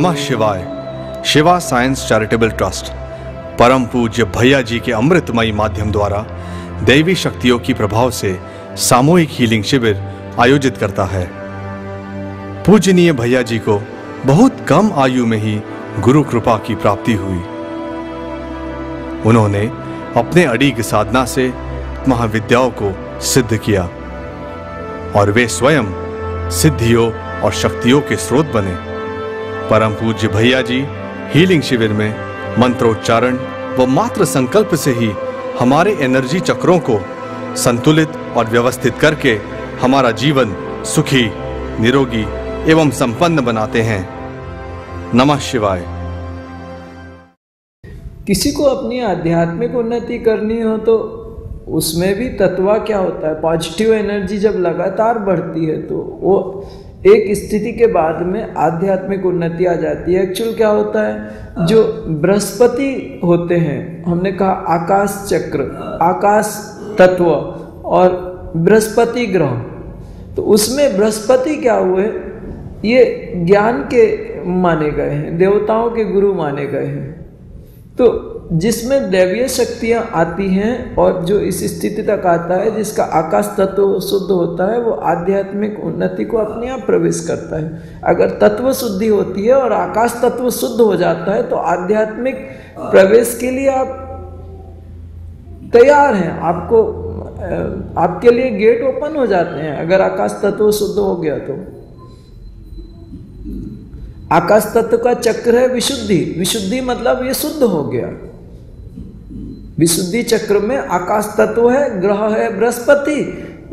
नमः शिवाय। Shiva science charitable trust परम पूज्य भैया जी के अमृतमयी माध्यम द्वारा दैवी शक्तियों की प्रभाव से सामूहिक हीलिंग शिविर आयोजित करता है। पूजनीय भैया जी को बहुत कम आयु में ही गुरु कृपा की प्राप्ति हुई। उन्होंने अपने अड़िग साधना से महाविद्याओं को सिद्ध किया और वे स्वयं सिद्धियों और शक्तियों के स्रोत बने। परम पूज्य भैया जी हीलिंग शिविर में मंत्रोच्चारण व मात्र संकल्प से ही हमारे एनर्जी चक्रों को संतुलित और व्यवस्थित करके हमारा जीवन सुखी, निरोगी एवं संपन्न बनाते हैं। नमः शिवाय। किसी को अपनी आध्यात्मिक उन्नति करनी हो तो उसमें भी तत्व क्या होता है, पॉजिटिव एनर्जी जब लगातार बढ़ती है तो वो एक स्थिति के बाद में आध्यात्मिक उन्नति आ जाती है। एक्चुअल क्या होता है, जो बृहस्पति होते हैं, हमने कहा आकाश चक्र, आकाश तत्व और बृहस्पति ग्रह, तो उसमें बृहस्पति क्या हुए, ये ज्ञान के माने गए हैं, देवताओं के गुरु माने गए हैं। तो जिसमें दैवीय शक्तियाँ आती हैं और जो इस स्थिति तक आता है जिसका आकाश तत्व शुद्ध होता है, वो आध्यात्मिक उन्नति को अपने आप प्रवेश करता है। अगर तत्व शुद्धि होती है और आकाश तत्व शुद्ध हो जाता है तो आध्यात्मिक प्रवेश के लिए आप तैयार हैं, आपको आपके लिए गेट ओपन हो जाते हैं। अगर आकाश तत्व शुद्ध हो गया तो आकाश तत्व का चक्र है विशुद्धि। विशुद्धि मतलब ये शुद्ध हो गया। विशुद्धि चक्र में आकाश तत्व है, ग्रह है बृहस्पति।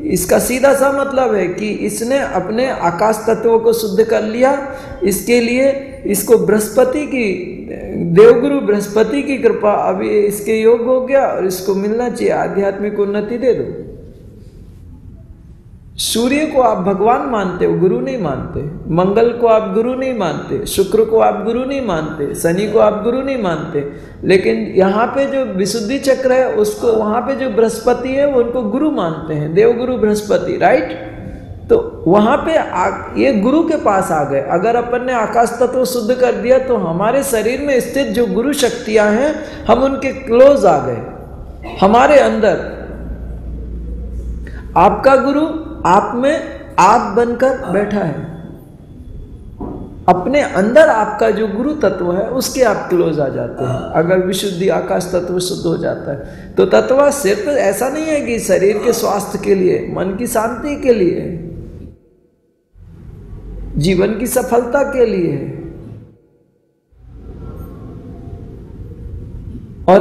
इसका सीधा सा मतलब है कि इसने अपने आकाश तत्व को शुद्ध कर लिया। इसके लिए इसको बृहस्पति की, देवगुरु बृहस्पति की कृपा अभी इसके योग हो गया और इसको मिलना चाहिए। आध्यात्मिक उन्नति दे दो। सूर्य को आप भगवान मानते हो, गुरु नहीं मानते। मंगल को आप गुरु नहीं मानते, शुक्र को आप गुरु नहीं मानते, शनि को आप गुरु नहीं मानते। लेकिन यहाँ पे जो विशुद्धि चक्र है उसको, वहाँ पे जो बृहस्पति है वो उनको गुरु मानते हैं, देवगुरु बृहस्पति, राइट। तो वहाँ पे ये गुरु के पास आ गए। अगर अपन ने आकाश तत्व शुद्ध कर दिया तो हमारे शरीर में स्थित जो गुरु शक्तियाँ हैं हम उनके क्लोज आ गए। हमारे अंदर आपका गुरु आप में आप बनकर बैठा है। अपने अंदर आपका जो गुरु तत्व है उसके आप क्लोज आ जाते हैं। अगर विशुद्धि आकाश तत्व शुद्ध हो जाता है तो तत्व सिर्फ ऐसा नहीं है कि शरीर के स्वास्थ्य के लिए, मन की शांति के लिए, जीवन की सफलता के लिए है। और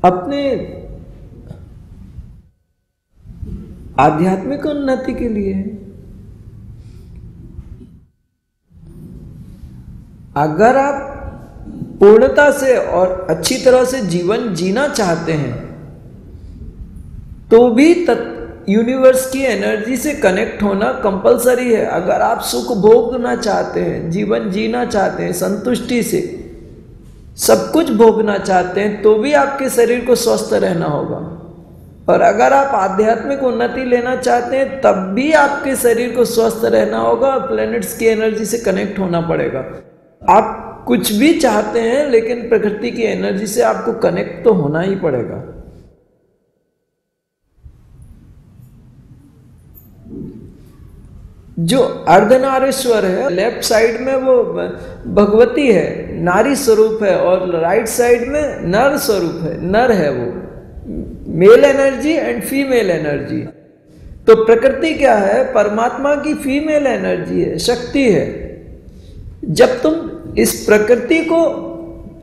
अपने आध्यात्मिक उन्नति के लिए। अगर आप पूर्णता से और अच्छी तरह से जीवन जीना चाहते हैं तो भी यूनिवर्स की एनर्जी से कनेक्ट होना कंपलसरी है। अगर आप सुख भोगना चाहते हैं, जीवन जीना चाहते हैं, संतुष्टि से सब कुछ भोगना चाहते हैं, तो भी आपके शरीर को स्वस्थ रहना होगा। और अगर आप आध्यात्मिक उन्नति लेना चाहते हैं तब भी आपके शरीर को स्वस्थ रहना होगा और प्लैनेट्स की एनर्जी से कनेक्ट होना पड़ेगा। आप कुछ भी चाहते हैं लेकिन प्रकृति की एनर्जी से आपको कनेक्ट तो होना ही पड़ेगा। जो अर्धनारीश्वर है, लेफ्ट साइड में वो भगवती है, नारी स्वरूप है, और राइट साइड में नर स्वरूप है, नर है वो, mail energy and female energy. तो प्रकृति क्या है, परमात्मा की फीमेल एनर्जी है, शक्ति है। जब तुम इस प्रकृति को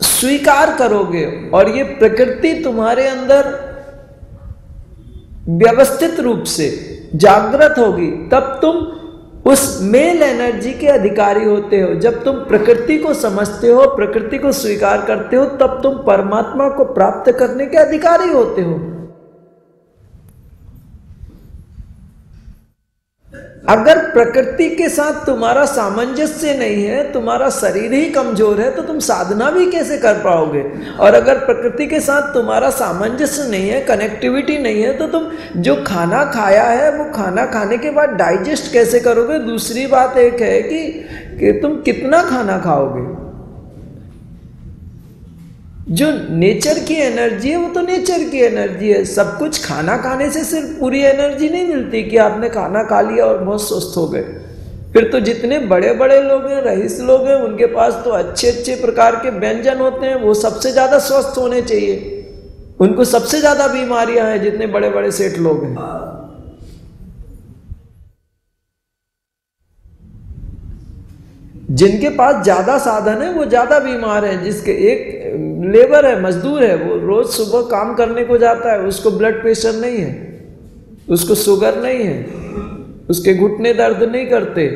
स्वीकार करोगे और ये प्रकृति तुम्हारे अंदर व्यवस्थित रूप से जागृत होगी, तब तुम उस मेल एनर्जी के अधिकारी होते हो। जब तुम प्रकृति को समझते हो, प्रकृति को स्वीकार करते हो, तब तुम परमात्मा को प्राप्त करने के अधिकारी होते हो। अगर प्रकृति के साथ तुम्हारा सामंजस्य नहीं है, तुम्हारा शरीर ही कमजोर है, तो तुम साधना भी कैसे कर पाओगे। और अगर प्रकृति के साथ तुम्हारा सामंजस्य नहीं है, कनेक्टिविटी नहीं है, तो तुम जो खाना खाया है वो खाना खाने के बाद डाइजेस्ट कैसे करोगे। दूसरी बात एक है कि तुम कितना खाना खाओगे। जो नेचर की एनर्जी है वो तो नेचर की एनर्जी है। सब कुछ खाना खाने से सिर्फ पूरी एनर्जी नहीं मिलती कि आपने खाना खा लिया और बहुत स्वस्थ हो गए। फिर तो जितने बड़े बड़े लोग हैं, रईस लोग हैं, उनके पास तो अच्छे अच्छे प्रकार के व्यंजन होते हैं, वो सबसे ज्यादा स्वस्थ होने चाहिए। उनको सबसे ज्यादा बीमारियां हैं जितने बड़े बड़े सेठ लोग हैं। जिनके पास ज्यादा साधन है वो ज्यादा बीमार है। जिसके एक लेबर है, मजदूर है, वो रोज सुबह काम करने को जाता है, उसको ब्लड प्रेशर नहीं है, उसको शुगर नहीं है, उसके घुटने दर्द नहीं करते।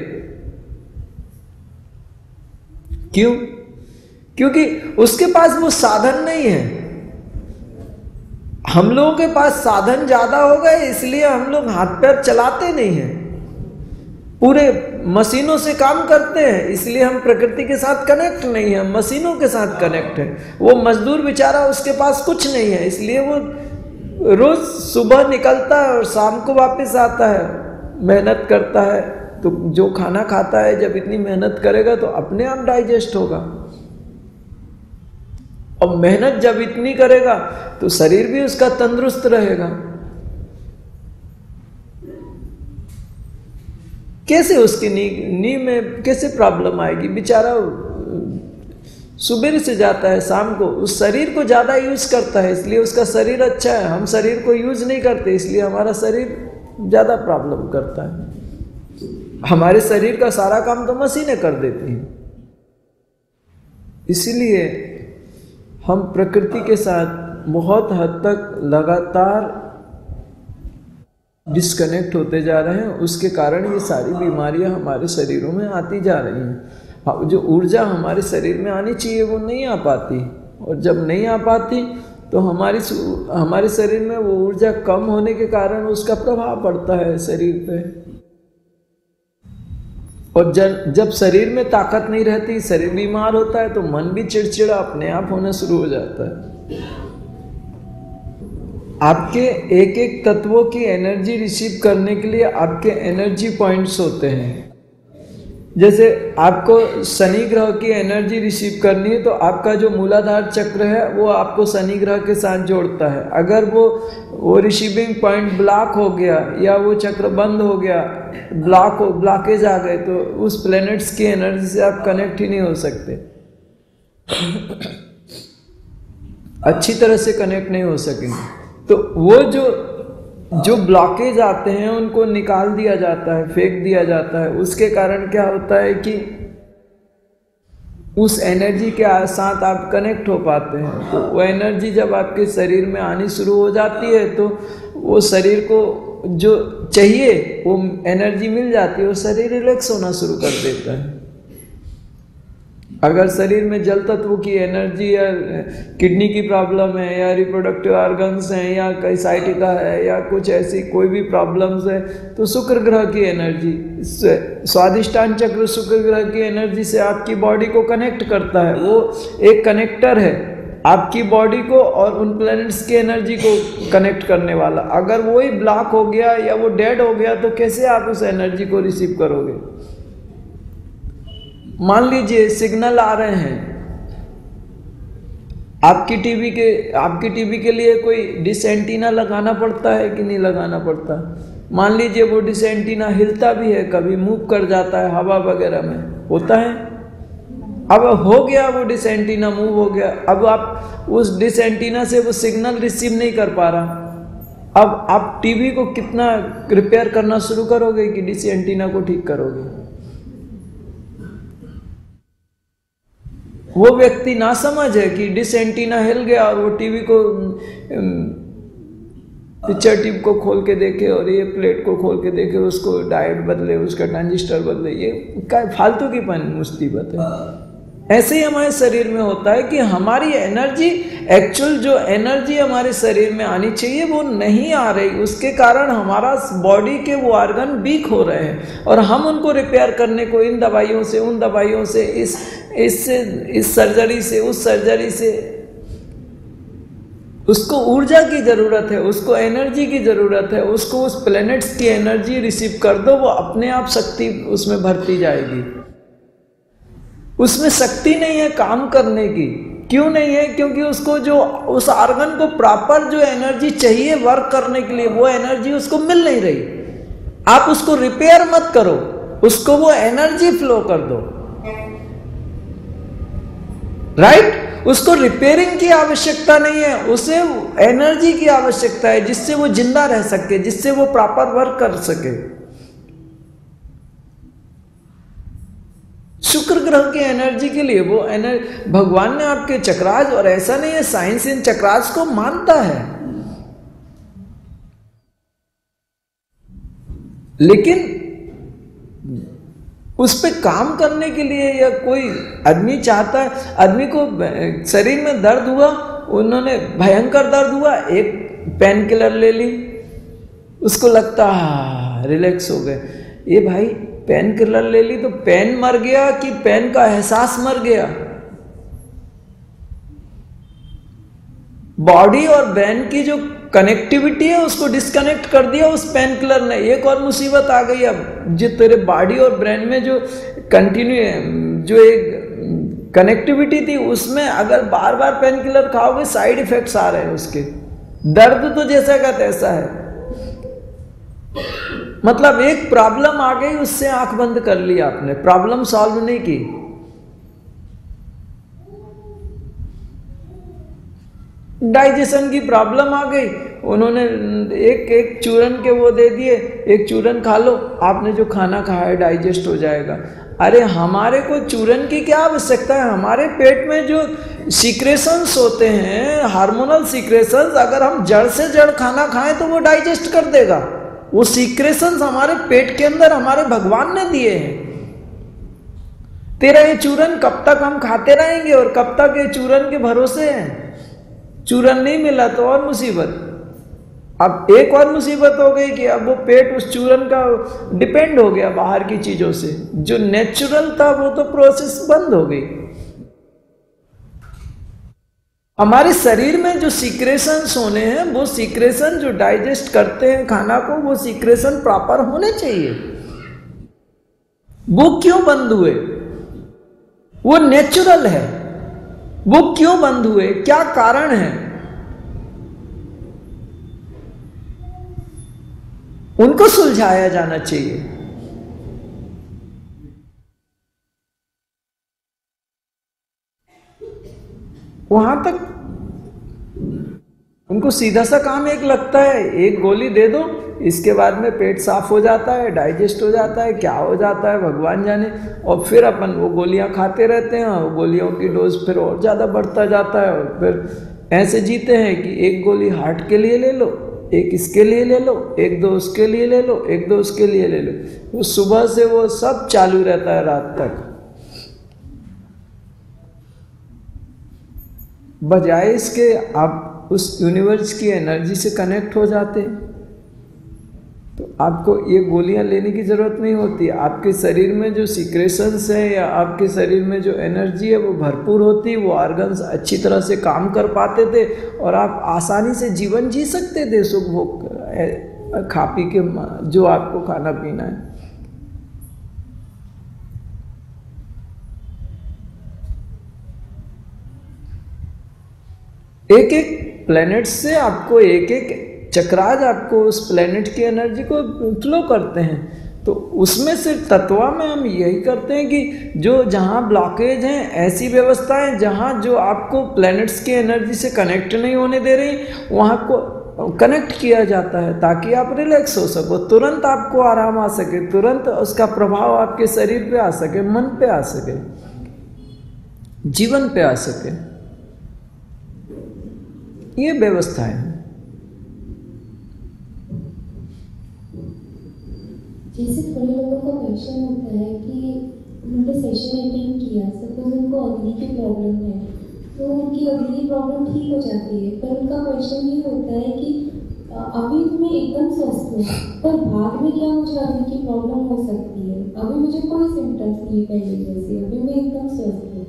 क्यों? क्योंकि उसके पास वो साधन नहीं है। हम लोगों के पास साधन ज्यादा हो गए, इसलिए हम लोग हाथ पैर चलाते नहीं हैं, पूरे मशीनों से काम करते हैं, इसलिए हम प्रकृति के साथ कनेक्ट नहीं है, मशीनों के साथ कनेक्ट है। वो मजदूर बेचारा, उसके पास कुछ नहीं है, इसलिए वो रोज सुबह निकलता है और शाम को वापस आता है, मेहनत करता है। तो जो खाना खाता है, जब इतनी मेहनत करेगा तो अपने आप डाइजेस्ट होगा। और मेहनत जब इतनी करेगा तो शरीर भी उसका तंदुरुस्त रहेगा। कैसे उसकी नी में कैसे प्रॉब्लम आएगी। बेचारा सुबह से जाता है, शाम को उस शरीर को ज़्यादा यूज करता है, इसलिए उसका शरीर अच्छा है। हम शरीर को यूज नहीं करते, इसलिए हमारा शरीर ज़्यादा प्रॉब्लम करता है। हमारे शरीर का सारा काम तो मशीनें कर देती हैं। इसीलिए हम प्रकृति के साथ बहुत हद तक लगातार डिस्कनेक्ट होते जा रहे हैं। उसके कारण ये सारी बीमारियां हमारे शरीरों में आती जा रही हैं। जो ऊर्जा हमारे शरीर में आनी चाहिए वो नहीं आ पाती, और जब नहीं आ पाती तो हमारे शरीर में वो ऊर्जा कम होने के कारण उसका प्रभाव पड़ता है शरीर पे। और जब शरीर में ताकत नहीं रहती, शरीर बीमार होता है, तो मन भी चिड़चिड़ा अपने आप होना शुरू हो जाता है। आपके एक एक तत्वों की एनर्जी रिसीव करने के लिए आपके एनर्जी पॉइंट्स होते हैं। जैसे आपको शनि ग्रह की एनर्जी रिसीव करनी है, तो आपका जो मूलाधार चक्र है वो आपको शनि ग्रह के साथ जोड़ता है। अगर वो रिसीविंग पॉइंट ब्लॉक हो गया या वो चक्र बंद हो गया, ब्लॉकेज आ गए, तो उस प्लैनेट्स की एनर्जी से आप कनेक्ट ही नहीं हो सकते, अच्छी तरह से कनेक्ट नहीं हो सकेंगे। तो वो जो ब्लॉकेज आते हैं उनको निकाल दिया जाता है, फेंक दिया जाता है। उसके कारण क्या होता है कि उस एनर्जी के साथ आप कनेक्ट हो पाते हैं। तो वो एनर्जी जब आपके शरीर में आनी शुरू हो जाती है तो वो शरीर को जो चाहिए वो एनर्जी मिल जाती है और शरीर रिलैक्स होना शुरू कर देता है। अगर शरीर में जल तत्व की एनर्जी या किडनी की प्रॉब्लम है या रिप्रोडक्टिव ऑर्गन्स हैं या कई साइटिका है या कुछ ऐसी कोई भी प्रॉब्लम्स है, तो शुक्र ग्रह की एनर्जी, स्वादिष्टान चक्र शुक्र ग्रह की एनर्जी से आपकी बॉडी को कनेक्ट करता है। वो एक कनेक्टर है आपकी बॉडी को और उन प्लैनेट्स की एनर्जी को कनेक्ट करने वाला। अगर वो ही ब्लॉक हो गया या वो डेड हो गया तो कैसे आप उस एनर्जी को रिसीव करोगे। मान लीजिए सिग्नल आ रहे हैं, आपकी टीवी के लिए कोई डिश एंटीना लगाना पड़ता है कि नहीं लगाना पड़ता। मान लीजिए वो डिश एंटीना हिलता भी है, कभी मूव कर जाता है हवा वगैरह में, होता है। अब हो गया वो डिश एंटीना मूव हो गया, अब आप उस डिश एंटीना से वो सिग्नल रिसीव नहीं कर पा रहा। अब आप टीवी को कितना रिपेयर करना शुरू करोगे कि डिश एंटीना को ठीक करोगे। वो व्यक्ति ना समझ है कि डिश एंटीना हिल गया और वो टीवी को पिक्चर ट्यूब को खोल के देखे और ये प्लेट को खोल के देखे, उसको डायोड बदले, उसका ट्रांजिस्टर बदले, ये क्या फालतू की मुसीबत है। ऐसे ही हमारे शरीर में होता है कि हमारी एनर्जी एक्चुअल जो एनर्जी हमारे शरीर में आनी चाहिए वो नहीं आ रही, उसके कारण हमारा बॉडी के वो ऑर्गन वीक हो रहे हैं और हम उनको रिपेयर करने को इन दवाइयों से, उन दवाइयों से, इस सर्जरी से, उस सर्जरी से, उसको ऊर्जा की जरूरत है, उसको एनर्जी की जरूरत है, उसको उस प्लैनेट्स की एनर्जी रिसीव कर दो, वो अपने आप शक्ति उसमें भरती जाएगी। उसमें शक्ति नहीं है काम करने की। क्यों नहीं है? क्योंकि उसको जो उस ऑर्गन को प्रॉपर जो एनर्जी चाहिए वर्क करने के लिए, वो एनर्जी उसको मिल नहीं रही। आप उसको रिपेयर मत करो, उसको वो एनर्जी फ्लो कर दो, राइट? उसको रिपेयरिंग की आवश्यकता नहीं है, उसे एनर्जी की आवश्यकता है जिससे वो जिंदा रह सके, जिससे वो प्रॉपर वर्क कर सके। शुक्र ग्रह की एनर्जी के लिए वो भगवान ने आपके चक्रास, और ऐसा नहीं है, साइंस इन चक्रास को मानता है, लेकिन उस पे काम करने के लिए या कोई आदमी चाहता है, आदमी को शरीर में दर्द हुआ, उन्होंने भयंकर दर्द हुआ, एक पेन किलर ले ली, उसको लगता रिलैक्स हो गए। ये भाई पेन किलर ले ली तो पेन मर गया कि पेन का एहसास मर गया? बॉडी और ब्रेन की जो कनेक्टिविटी है उसको डिस्कनेक्ट कर दिया उस पेन किलर ने। एक और मुसीबत आ गई अब, जो तेरे बॉडी और ब्रेन में जो कंटिन्यू जो एक कनेक्टिविटी थी उसमें अगर बार बार पेन किलर खाओगे साइड इफेक्ट्स आ रहे हैं उसके। दर्द तो जैसा का तैसा है, मतलब एक प्रॉब्लम आ गई उससे आंख बंद कर ली आपने, प्रॉब्लम सॉल्व नहीं की। डाइजेशन की प्रॉब्लम आ गई, उन्होंने एक चूरन के वो दे दिए, एक चूरन खा लो, आपने जो खाना खाया है डाइजेस्ट हो जाएगा। अरे हमारे को चूरन की क्या आवश्यकता है? हमारे पेट में जो सीक्रेशंस होते हैं, हार्मोनल सीक्रेशंस, अगर हम जड़ से जड़ खाना खाएं तो वो डाइजेस्ट कर देगा। वो सीक्रेशंस हमारे पेट के अंदर हमारे भगवान ने दिए हैं। तेरा ये चूरन कब तक हम खाते रहेंगे और कब तक ये चूरन के भरोसे हैं? चूरन नहीं मिला तो और मुसीबत। अब एक और मुसीबत हो गई कि अब वो पेट उस चूरन का डिपेंड हो गया बाहर की चीजों से। जो नेचुरल था वो तो प्रोसेस बंद हो गई। हमारे शरीर में जो सीक्रेशंस होने हैं, वो सीक्रेशन जो डाइजेस्ट करते हैं खाना को, वो सीक्रेशन प्रॉपर होने चाहिए। वो क्यों बंद हुए? वो नेचुरल है, वो क्यों बंद हुए? क्या कारण है? उनको सुलझाया जाना चाहिए। वहां तक उनको सीधा सा काम एक लगता है, एक गोली दे दो, इसके बाद में पेट साफ हो जाता है, डाइजेस्ट हो जाता है, क्या हो जाता है भगवान जाने। और फिर अपन वो गोलियां खाते रहते हैं, और गोलियों की डोज फिर और ज़्यादा बढ़ता जाता है, और फिर ऐसे जीते हैं कि एक गोली हार्ट के लिए ले लो, एक इसके लिए ले लो, एक दो उसके लिए ले लो, एक दो उसके लिए ले लो। वो सुबह से वो सब चालू रहता है रात तक। बजाय इसके आप उस यूनिवर्स की एनर्जी से कनेक्ट हो जाते तो आपको ये गोलियां लेने की ज़रूरत नहीं होती। आपके शरीर में जो सीक्रेशंस है या आपके शरीर में जो एनर्जी है वो भरपूर होती, वो ऑर्गन्स अच्छी तरह से काम कर पाते थे और आप आसानी से जीवन जी सकते थे, सुख भोग खा पी के जो आपको खाना पीना है। एक एक प्लैनेट से आपको एक एक चक्राज आपको उस प्लैनेट की एनर्जी को फ्लो करते हैं। तो उसमें सिर्फ तत्वा में हम यही करते हैं कि जो जहाँ ब्लॉकेज हैं, ऐसी व्यवस्थाएं जहाँ जो आपको प्लैनेट्स की एनर्जी से कनेक्ट नहीं होने दे रही, वहाँ को कनेक्ट किया जाता है ताकि आप रिलैक्स हो सको, तुरंत आपको आराम आ सके, तुरंत उसका प्रभाव आपके शरीर पे आ सके, मन पे आ सके, जीवन पे आ सके। ये व्यवस्था है। जैसे थोड़े लोगों का क्वेश्चन होता है कि उन्होंने सेशन अटेंड किया, सपोज उनको अग्नि की प्रॉब्लम है, तो उनकी अगली प्रॉब्लम ठीक हो जाती है। पर उनका क्वेश्चन ये होता है कि अभी तो मैं एकदम स्वस्थ हूँ, पर बाद में क्या मुझे अग्नि की प्रॉब्लम हो सकती है? अभी मुझे कोई सिम्टम्स नहीं है पहले जैसे, अभी मैं एकदम स्वस्थ हूँ।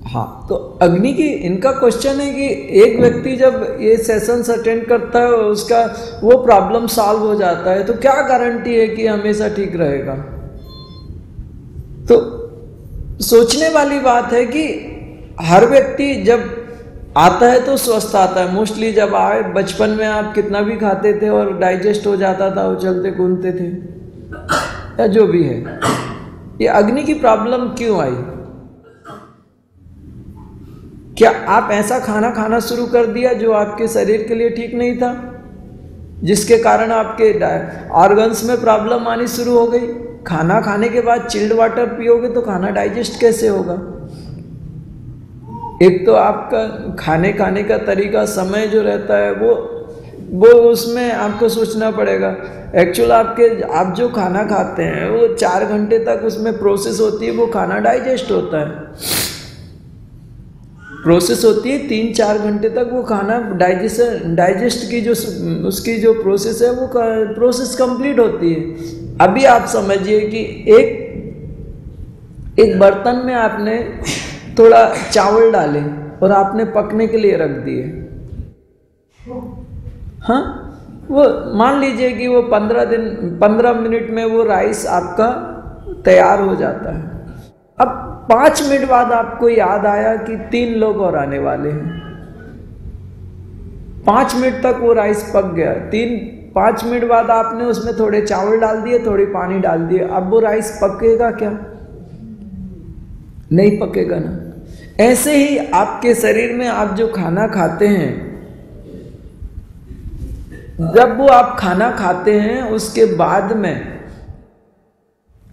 हाँ, तो अग्नि की इनका क्वेश्चन है कि एक व्यक्ति जब ये सेशंस अटेंड करता है और उसका वो प्रॉब्लम सॉल्व हो जाता है, तो क्या गारंटी है कि हमेशा ठीक रहेगा? तो सोचने वाली बात है कि हर व्यक्ति जब आता है तो स्वस्थ आता है। मोस्टली जब आए बचपन में आप कितना भी खाते थे और डाइजेस्ट हो जाता था, वो चलते कूदते थे या जो भी है। ये अग्नि की प्रॉब्लम क्यों आई? क्या आप ऐसा खाना खाना शुरू कर दिया जो आपके शरीर के लिए ठीक नहीं था, जिसके कारण आपके ऑर्गन्स में प्रॉब्लम आनी शुरू हो गई? खाना खाने के बाद चिल्ड वाटर पियोगे तो खाना डाइजेस्ट कैसे होगा? एक तो आपका खाने का तरीका, समय जो रहता है वो उसमें आपको सोचना पड़ेगा। एक्चुअल आप जो खाना खाते हैं वो 4 घंटे तक उसमें प्रोसेस होती है, वो खाना डाइजेस्ट होता है। प्रोसेस होती है 3-4 घंटे तक वो खाना डाइजेस्ट की जो उसकी जो प्रोसेस है वो प्रोसेस कंप्लीट होती है। अभी आप समझिए कि एक बर्तन में आपने थोड़ा चावल डाले और आपने पकने के लिए रख दिए। हाँ, वो मान लीजिए कि वो 15 मिनट में वो राइस आपका तैयार हो जाता है। अब 5 मिनट बाद आपको याद आया कि 3 लोग और आने वाले हैं। 5 मिनट तक वो राइस पक गया। 5 मिनट बाद आपने उसमें थोड़े चावल डाल दिए, थोड़ी पानी डाल दिए। अब वो राइस पकेगा क्या? नहीं पकेगा ना। ऐसे ही आपके शरीर में आप जो खाना खाते हैं, जब वो आप खाना खाते हैं उसके बाद में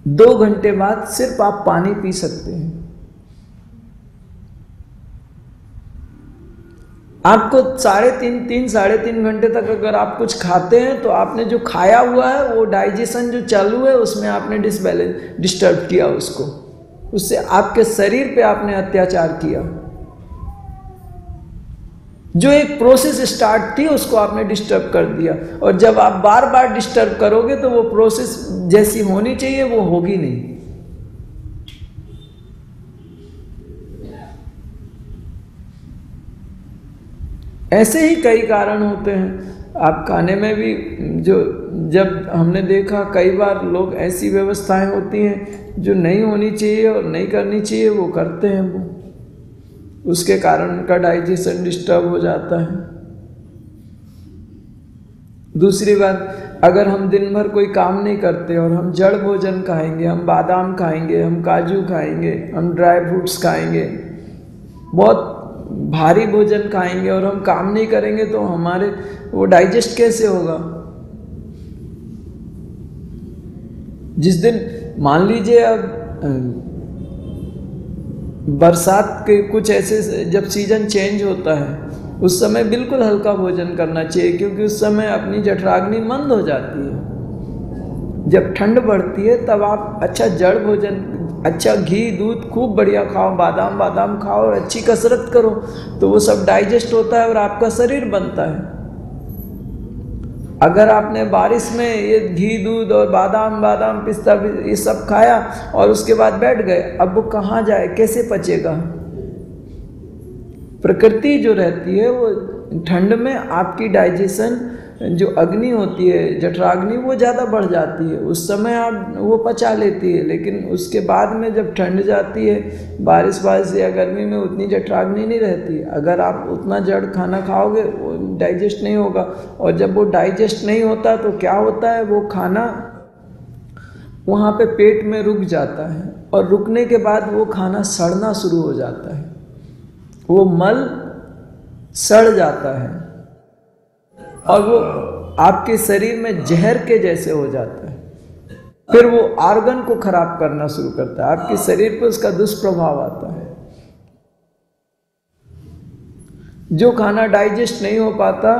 2 घंटे बाद सिर्फ आप पानी पी सकते हैं। आपको 3.5 घंटे तक अगर आप कुछ खाते हैं तो आपने जो खाया हुआ है वो डाइजेशन जो चालू है उसमें आपने डिस्टर्ब किया उससे आपके शरीर पे आपने अत्याचार किया। जो एक प्रोसेस स्टार्ट थी उसको आपने डिस्टर्ब कर दिया, और जब आप बार बार डिस्टर्ब करोगे तो वो प्रोसेस जैसी होनी चाहिए वो होगी नहीं। ऐसे ही कई कारण होते हैं। आप खाने में भी जब हमने देखा कई बार लोग ऐसी व्यवस्थाएं होती हैं जो नहीं होनी चाहिए और नहीं करनी चाहिए वो करते हैं, वो उसके कारण उनका डाइजेशन डिस्टर्ब हो जाता है। दूसरी बात, अगर हम दिन भर कोई काम नहीं करते और हम जड़ भोजन खाएंगे, हम बादाम खाएंगे, हम काजू खाएंगे, हम ड्राई फ्रूट्स खाएंगे, बहुत भारी भोजन खाएंगे और हम काम नहीं करेंगे तो हमारे वो डाइजेस्ट कैसे होगा? जिस दिन मान लीजिए अब बरसात के कुछ ऐसे जब सीजन चेंज होता है उस समय बिल्कुल हल्का भोजन करना चाहिए, क्योंकि उस समय अपनी जठराग्नि मंद हो जाती है। जब ठंड बढ़ती है तब आप अच्छा जड़ भोजन, अच्छा घी दूध खूब बढ़िया खाओ, बादाम खाओ और अच्छी कसरत करो तो वो सब डाइजेस्ट होता है और आपका शरीर बनता है। अगर आपने बारिश में ये घी दूध और बादाम पिस्ता ये सब खाया और उसके बाद बैठ गए, अब वो कहाँ जाए, कैसे पचेगा? प्रकृति जो रहती है वो ठंड में आपकी डाइजेशन जो अग्नि होती है जठराग्नि वो ज़्यादा बढ़ जाती है, उस समय आप वो पचा लेती है। लेकिन उसके बाद में जब ठंड जाती है, बारिश या गर्मी में उतनी जठराग्नि नहीं रहती। अगर आप उतना जड़ खाना खाओगे वो डाइजेस्ट नहीं होगा, और जब वो डाइजेस्ट नहीं होता तो क्या होता है, वो खाना वहाँ पे पेट में रुक जाता है और रुकने के बाद वो खाना सड़ना शुरू हो जाता है, वो मल सड़ जाता है और वो आपके शरीर में जहर के जैसे हो जाता है। फिर वो ऑर्गन को खराब करना शुरू करता है, आपके शरीर पर उसका दुष्प्रभाव आता है। जो खाना डाइजेस्ट नहीं हो पाता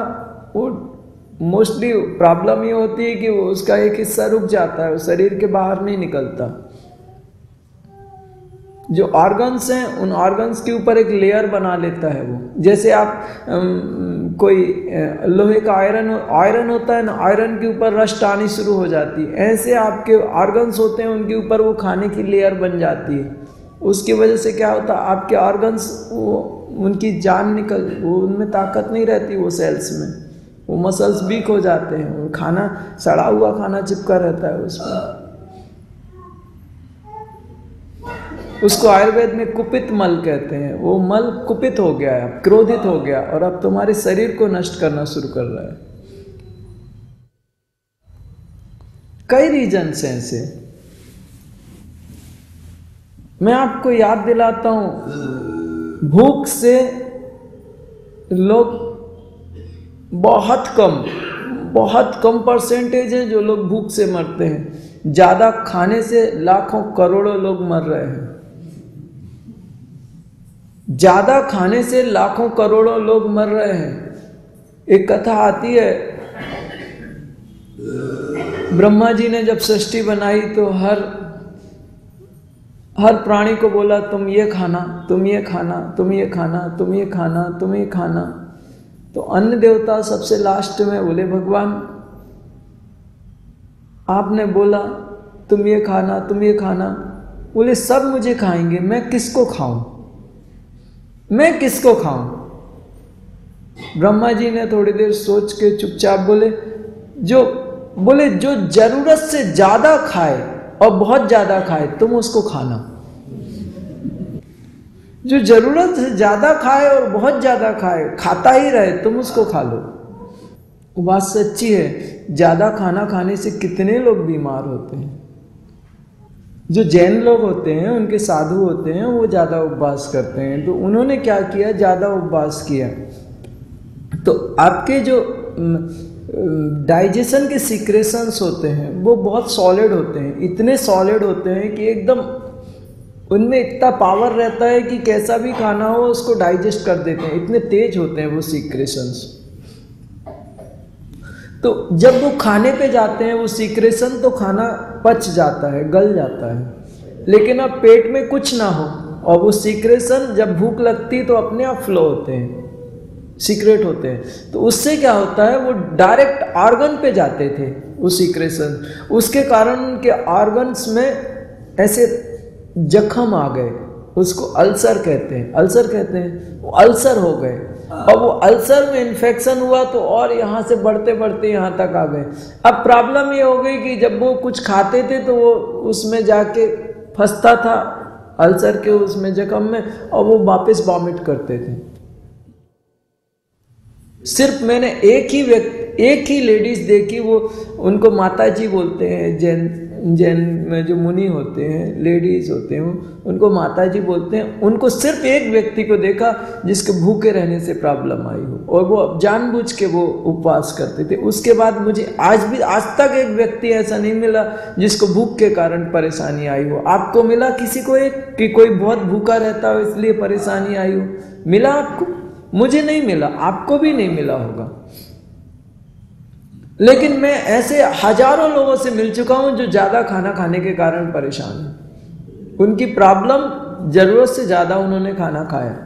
वो मोस्टली प्रॉब्लम ये होती है कि वो उसका एक हिस्सा रुक जाता है, वो शरीर के बाहर नहीं निकलता। जो ऑर्गन्स हैं उन ऑर्गन्स के ऊपर एक लेयर बना लेता है वो। जैसे आप कोई लोहे का आयरन होता है ना, आयरन के ऊपर रस्ट आनी शुरू हो जाती है, ऐसे आपके ऑर्गन्स होते हैं उनके ऊपर वो खाने की लेयर बन जाती है। उसकी वजह से क्या होता है, आपके ऑर्गन्स वो उनकी जान वो उनमें ताकत नहीं रहती, वो सेल्स में वो मसल्स वीक हो जाते हैं, वो खाना सड़ा हुआ खाना चिपका रहता है उसमें। उसको आयुर्वेद में कुपित मल कहते हैं। वो मल कुपित हो गया है, क्रोधित हो गया और अब तुम्हारे शरीर को नष्ट करना शुरू कर रहा है। कई रीजन्स हैं ऐसे। मैं आपको याद दिलाता हूं, भूख से लोग बहुत कम परसेंटेज है जो लोग भूख से मरते हैं। ज्यादा खाने से लाखों करोड़ों लोग मर रहे हैं। ज्यादा खाने से लाखों करोड़ों लोग मर रहे हैं। एक कथा आती है, ब्रह्मा जी ने जब सृष्टि बनाई तो हर प्राणी को बोला तुम ये खाना, तुम ये खाना, तुम ये खाना, तुम ये खाना, तुम ये खाना। तो अन्न देवता सबसे लास्ट में बोले, भगवान आपने बोला तुम ये खाना, तुम ये खाना। बोले सब मुझे खाएंगे, मैं किसको खाऊं, मैं किसको खाऊं। ब्रह्मा जी ने थोड़ी देर सोच के चुपचाप बोले जो जरूरत से ज्यादा खाए और बहुत ज्यादा खाए तुम उसको खाना। जो जरूरत से ज्यादा खाए और बहुत ज्यादा खाए, खाता ही रहे, तुम उसको खा लो। वो बात सच्ची है। ज्यादा खाना खाने से कितने लोग बीमार होते हैं। जो जैन लोग होते हैं, उनके साधु होते हैं, वो ज्यादा उपवास करते हैं। तो उन्होंने क्या किया, ज्यादा उपवास किया तो आपके जो डाइजेशन के सीक्रेशंस होते हैं वो बहुत सॉलिड होते हैं। इतने सॉलिड होते हैं कि एकदम उनमें इतना पावर रहता है कि कैसा भी खाना हो उसको डाइजेस्ट कर देते हैं। इतने तेज होते हैं वो सीक्रेशंस। तो जब वो खाने पे जाते हैं वो सीक्रेशन, तो खाना पच जाता है, गल जाता है। लेकिन अब पेट में कुछ ना हो और वो सीक्रेशन जब भूख लगती तो अपने आप फ्लो होते हैं, सीक्रेट होते हैं। तो उससे क्या होता है, वो डायरेक्ट ऑर्गन पे जाते थे वो सीक्रेशन। उसके कारण उनके ऑर्गन्स में ऐसे जख्म आ गए, उसको अल्सर कहते हैं। अल्सर कहते हैं, वो अल्सर हो गए और वो अल्सर में इन्फेक्शन हुआ तो और यहाँ से बढ़ते बढ़ते यहाँ तक आ गए। अब प्रॉब्लम ये हो गई कि जब वो कुछ खाते थे तो वो उसमें जाके फंसता था, अल्सर के उसमें जख्म में, और वो वापस वॉमिट करते थे। सिर्फ मैंने एक ही लेडीज देखी, वो उनको माता जी बोलते हैं। जैन में जो मुनि होते हैं, लेडीज होते हैं, उनको माता जी बोलते हैं। उनको सिर्फ एक व्यक्ति को देखा जिसके भूखे रहने से प्रॉब्लम आई हो और वो जानबूझ के वो उपवास करते थे। उसके बाद मुझे आज तक एक व्यक्ति ऐसा नहीं मिला जिसको भूख के कारण परेशानी आई हो। आपको मिला किसी को एक कि कोई बहुत भूखा रहता हो इसलिए परेशानी आई हो? मिला आपको? मुझे नहीं मिला, आपको भी नहीं मिला होगा। लेकिन मैं ऐसे हजारों लोगों से मिल चुका हूं जो ज्यादा खाना खाने के कारण परेशान हैं। उनकी प्रॉब्लम जरूरत से ज्यादा उन्होंने खाना खाया।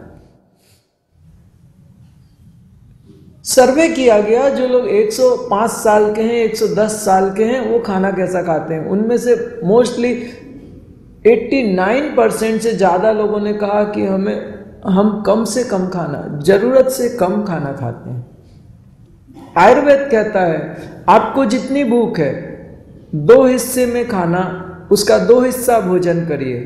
सर्वे किया गया, जो लोग 105 साल के हैं, 110 साल के हैं, वो खाना कैसा खाते हैं। उनमें से मोस्टली 89% से ज्यादा लोगों ने कहा कि हम कम से कम खाना, जरूरत से कम खाना खाते हैं। आयुर्वेद कहता है आपको जितनी भूख है 2 हिस्से में खाना, उसका 2 हिस्सा भोजन करिए।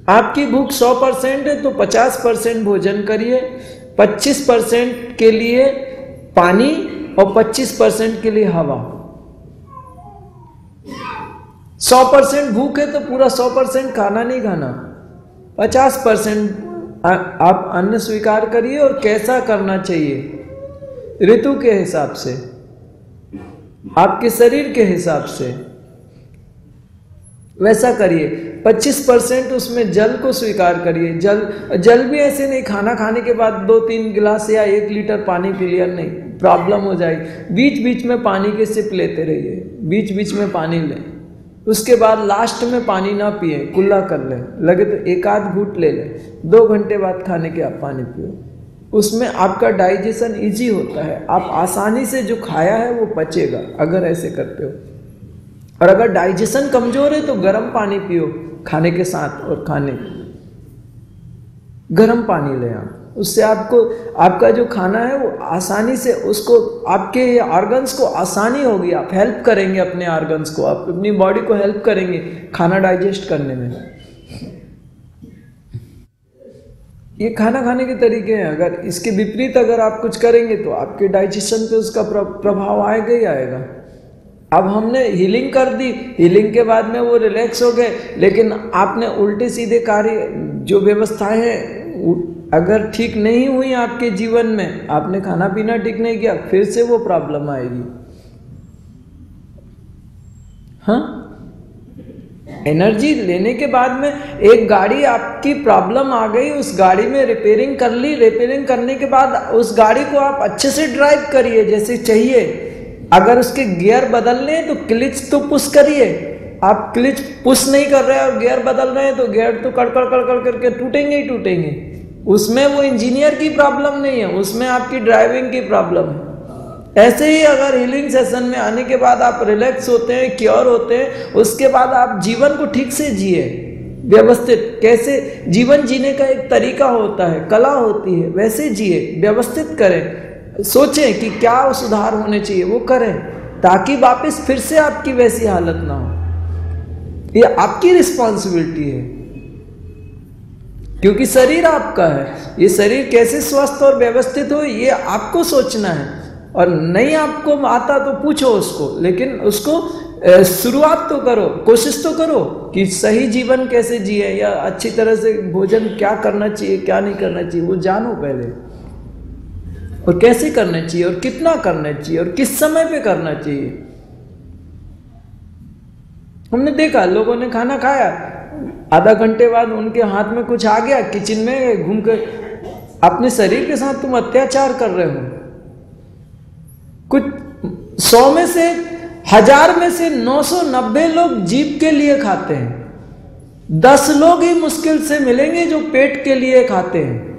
आपकी भूख 100% है तो 50% भोजन करिए, 25% के लिए पानी और 25% के लिए हवा। 100% भूख है तो पूरा 100% खाना नहीं खाना, 50% आप अन्न स्वीकार करिए। और कैसा करना चाहिए? ऋतु के हिसाब से, आपके शरीर के हिसाब से वैसा करिए। 25% उसमें जल को स्वीकार करिए। जल भी ऐसे नहीं खाना खाने के बाद 2-3 गिलास या 1 लीटर पानी पी लिया, नहीं, प्रॉब्लम हो जाएगी। बीच बीच में पानी के सिप लेते रहिए, बीच बीच में पानी लें, उसके बाद लास्ट में पानी ना पिए, कुल्ला कर लें, लगे तो एक आध घूंट ले लें, 2 घंटे बाद खाने के आप पानी पियो। उसमें आपका डाइजेशन इजी होता है, आप आसानी से जो खाया है वो पचेगा अगर ऐसे करते हो। और अगर डाइजेशन कमजोर है तो गर्म पानी पियो खाने के साथ, और गर्म पानी लें आप, उससे आपको आपका जो खाना है वो आसानी से, उसको आपके ऑर्गन्स को आसानी होगी, आप हेल्प करेंगे अपने ऑर्गन्स को, आप अपनी बॉडी को हेल्प करेंगे खाना डाइजेस्ट करने में। ये खाना खाने के तरीके हैं। अगर इसके विपरीत अगर आप कुछ करेंगे तो आपके डाइजेशन पे उसका प्रभाव आएगा ही आएगा। अब हमने हीलिंग कर दी, हीलिंग के बाद में वो रिलैक्स हो गए, लेकिन आपने उल्टे सीधे कार्य जो व्यवस्थाएं हैं अगर ठीक नहीं हुई आपके जीवन में, आपने खाना पीना ठीक नहीं किया, फिर से वो प्रॉब्लम आएगी। हाँ, एनर्जी लेने के बाद में एक गाड़ी आपकी प्रॉब्लम आ गई, उस गाड़ी में रिपेयरिंग कर ली, रिपेयरिंग करने के बाद उस गाड़ी को आप अच्छे से ड्राइव करिए जैसे चाहिए। अगर उसके गियर बदलने हैं तो क्लिच तो पुश करिए, आप क्लिच पुश नहीं कर रहे हैं और गियर बदल रहे हैं तो गियर तो कड़कड़ कड़कड़ करके टूटेंगे ही टूटेंगे। उसमें वो इंजीनियर की प्रॉब्लम नहीं है, उसमें आपकी ड्राइविंग की प्रॉब्लम है। ऐसे ही अगर हीलिंग सेशन में आने के बाद आप रिलैक्स होते हैं, क्योर होते हैं, उसके बाद आप जीवन को ठीक से जिए, व्यवस्थित। कैसे जीवन जीने का एक तरीका होता है, कला होती है, वैसे जिए, व्यवस्थित करें, सोचें कि क्या सुधार होने चाहिए वो करें, ताकि वापस फिर से आपकी वैसी हालत ना हो। ये आपकी रिस्पॉन्सिबिलिटी है, क्योंकि शरीर आपका है। ये शरीर कैसे स्वस्थ और व्यवस्थित हो ये आपको सोचना है। और नहीं आपको आता तो पूछो उसको, लेकिन उसको शुरुआत तो करो, कोशिश तो करो कि सही जीवन कैसे जिए, या अच्छी तरह से भोजन क्या करना चाहिए क्या नहीं करना चाहिए वो जानो पहले, और कैसे करना चाहिए और कितना करना चाहिए और किस समय पे करना चाहिए। हमने देखा लोगों ने खाना खाया, आधा घंटे बाद उनके हाथ में कुछ आ गया, किचन में घूम कर, अपने शरीर के साथ तुम अत्याचार कर रहे हो। कुछ 100 में से 1000 में से 990 लोग जीभ के लिए खाते हैं, 10 लोग ही मुश्किल से मिलेंगे जो पेट के लिए खाते हैं।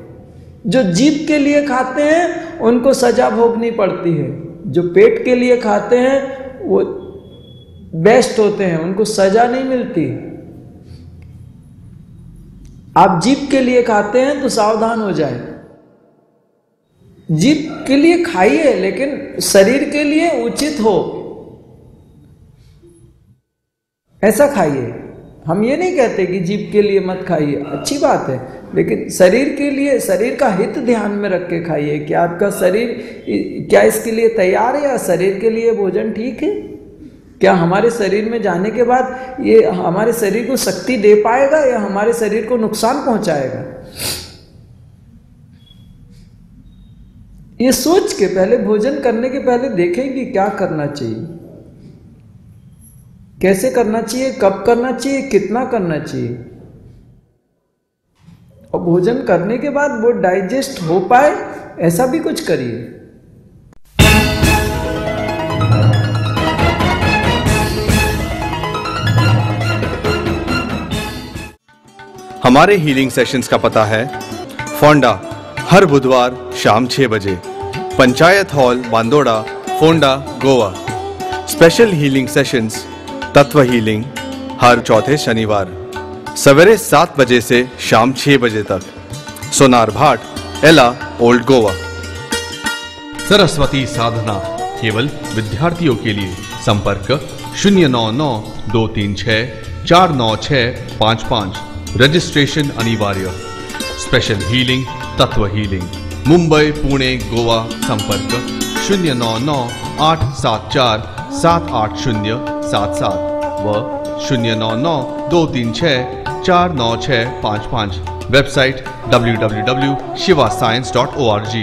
जो जीभ के लिए खाते हैं उनको सजा भोगनी पड़ती है, जो पेट के लिए खाते हैं वो बेस्ट होते हैं, उनको सजा नहीं मिलती। आप जीभ के लिए खाते हैं तो सावधान हो जाए। जीभ के लिए खाइए, लेकिन शरीर के लिए उचित हो ऐसा खाइए। हम ये नहीं कहते कि जीभ के लिए मत खाइए, अच्छी बात है, लेकिन शरीर के लिए, शरीर का हित ध्यान में रख के खाइए। क्या आपका शरीर क्या इसके लिए तैयार है, या शरीर के लिए भोजन ठीक है? क्या हमारे शरीर में जाने के बाद ये हमारे शरीर को शक्ति दे पाएगा या हमारे शरीर को नुकसान पहुंचाएगा? ये सोच के पहले भोजन करने के पहले देखें कि क्या करना चाहिए, कैसे करना चाहिए, कब करना चाहिए, कितना करना चाहिए, और भोजन करने के बाद वो डाइजेस्ट हो पाए ऐसा भी कुछ करिए। हमारे हीलिंग सेशंस का पता है फोंडा, हर बुधवार शाम 6 बजे, panchayat hall Bandora, Ponda, Goa. Special healing sessions तत्व हीलिंग हर चौथे शनिवार, सवेरे 7 बजे से शाम 6 बजे तक। सोनार भाट, एला, ओल्ड गोवा। सरस्वती साधना केवल विद्यार्थियों के लिए। संपर्क 099-236-49655। रजिस्ट्रेशन अनिवार्य। स्पेशल हीलिंग तत्व हीलिंग मुंबई, पुणे, गोवा। संपर्क 099-874-78077 व 099-236-49655। Website www.shivascience.org।